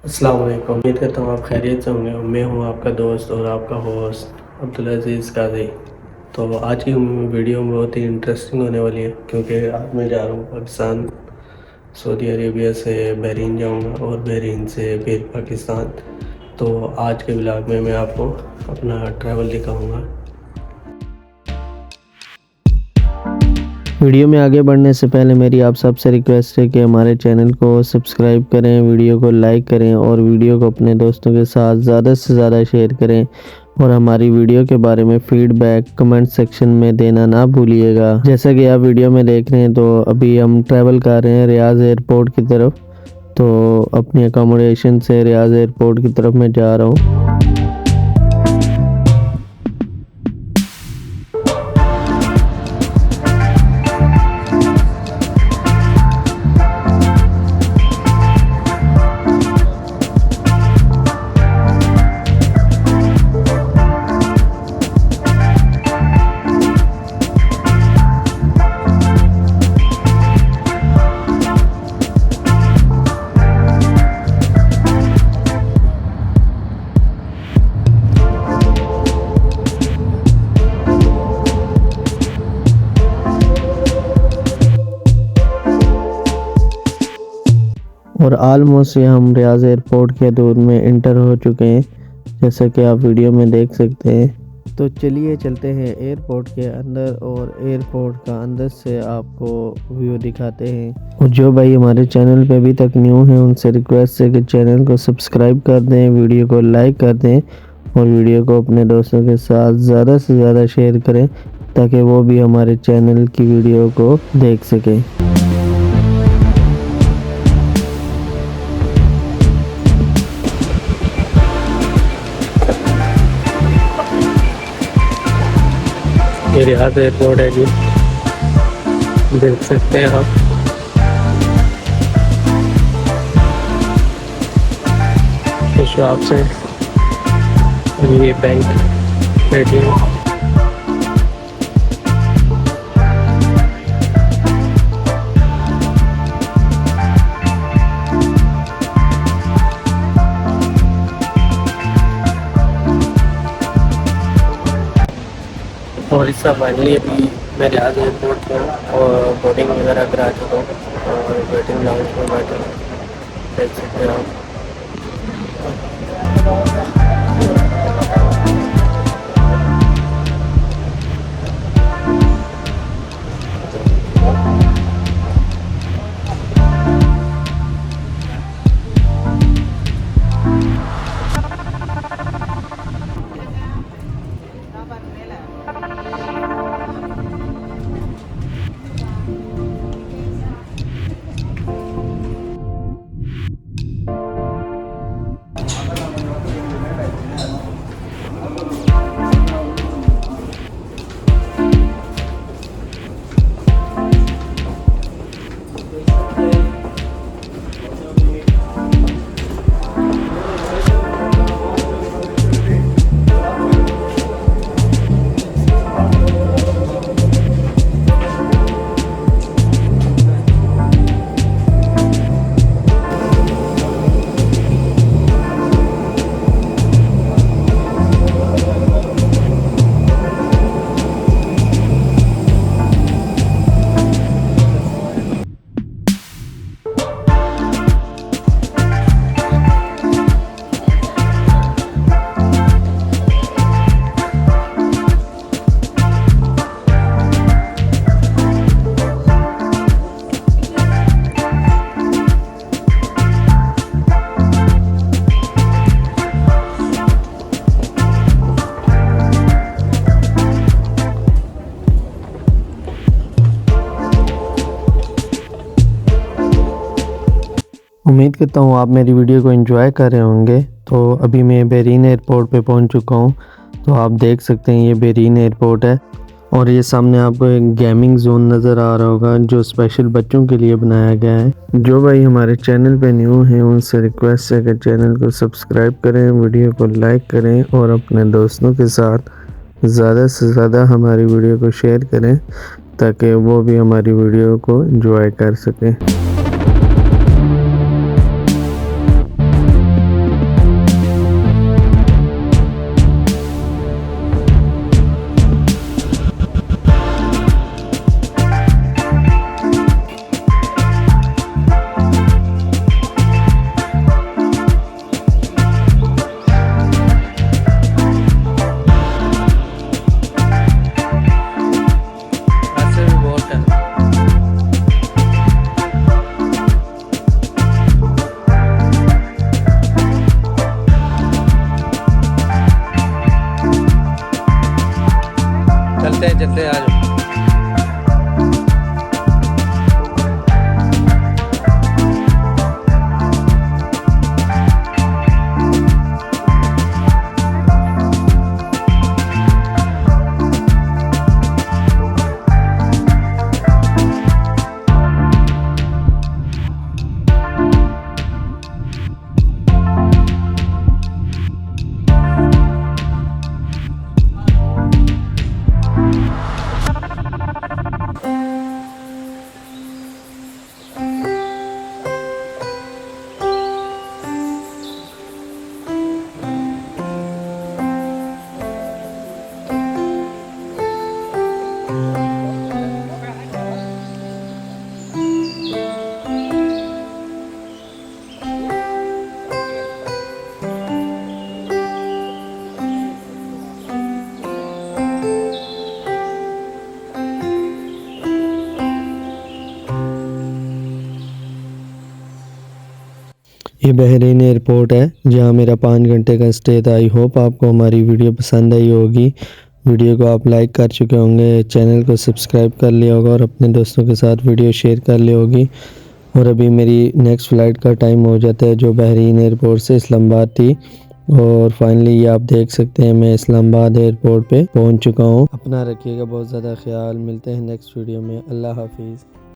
अस्सलाम वालेकुम। उम्मीद करता हूँ आप खैरियत से होंगे। मैं हूँ आपका दोस्त और आपका होस्ट अब्दुल अज़ीज़ काज़ी। तो आज की वीडियो बहुत ही इंटरेस्टिंग होने वाली है, क्योंकि आज मैं जा रहा हूँ पाकिस्तान। सऊदी अरेबिया से बहरीन जाऊँगा और बहरीन से फिर पाकिस्तान। तो आज के ब्लॉग में मैं आपको अपना ट्रैवल दिखाऊँगा। वीडियो में आगे बढ़ने से पहले मेरी आप सबसे रिक्वेस्ट है कि हमारे चैनल को सब्सक्राइब करें, वीडियो को लाइक करें और वीडियो को अपने दोस्तों के साथ ज़्यादा से ज़्यादा शेयर करें। और हमारी वीडियो के बारे में फीडबैक कमेंट सेक्शन में देना ना भूलिएगा। जैसा कि आप वीडियो में देख रहे हैं, तो अभी हम ट्रैवल कर रहे हैं रियाज एयरपोर्ट की तरफ। तो अपनी अकोमोडेशन से रियाज एयरपोर्ट की तरफ मैं जा रहा हूँ। और ऑलमोस्ट हम रियाज एयरपोर्ट के दूर में इंटर हो चुके हैं, जैसा कि आप वीडियो में देख सकते हैं। तो चलिए चलते हैं एयरपोर्ट के अंदर और एयरपोर्ट का अंदर से आपको व्यू दिखाते हैं। और जो भाई हमारे चैनल पे अभी तक न्यू है, उनसे रिक्वेस्ट है कि चैनल को सब्सक्राइब कर दें, वीडियो को लाइक कर दें और वीडियो को अपने दोस्तों के साथ ज़्यादा से ज़्यादा शेयर करें, ताकि वो भी हमारे चैनल की वीडियो को देख सकें। ये रियाद एयरपोर्ट है जी, देख सकते हैं आप। इस शॉप से ये बैंक एटीएम। और इसका फाइनली अभी मैं रियाद एयरपोर्ट पर और बोर्डिंग वगैरह करा चुका हूँ और वेटिंग लाउंज में बैठा हूँ, देख सकते हैं आप। उम्मीद करता हूँ आप मेरी वीडियो को एंजॉय कर रहे होंगे। तो अभी मैं बहरीन एयरपोर्ट पे पहुँच चुका हूँ। तो आप देख सकते हैं ये बहरीन एयरपोर्ट है और ये सामने आपको एक गेमिंग जोन नज़र आ रहा होगा, जो स्पेशल बच्चों के लिए बनाया गया है। जो भाई हमारे चैनल पे न्यू हैं, उनसे रिक्वेस्ट है कि चैनल को सब्सक्राइब करें, वीडियो को लाइक करें और अपने दोस्तों के साथ ज़्यादा से ज़्यादा हमारी वीडियो को शेयर करें, ताकि वो भी हमारी वीडियो को एंजॉय कर सकें। चलते हैं आज। ये बहरीन एयरपोर्ट है जहाँ मेरा 5 घंटे का स्टे था। आई होप आपको हमारी वीडियो पसंद आई होगी। वीडियो को आप लाइक कर चुके होंगे, चैनल को सब्सक्राइब कर लिया होगा और अपने दोस्तों के साथ वीडियो शेयर कर ली होगी। और अभी मेरी नेक्स्ट फ़्लाइट का टाइम हो जाता है जो बहरीन एयरपोर्ट से इस्लामाबाद थी। और फाइनली ये आप देख सकते हैं मैं इस्लामाबाद एयरपोर्ट पे पहुंच चुका हूं। अपना रखिएगा बहुत ज़्यादा ख्याल। मिलते हैं नेक्स्ट वीडियो में। अल्लाह हाफिज़।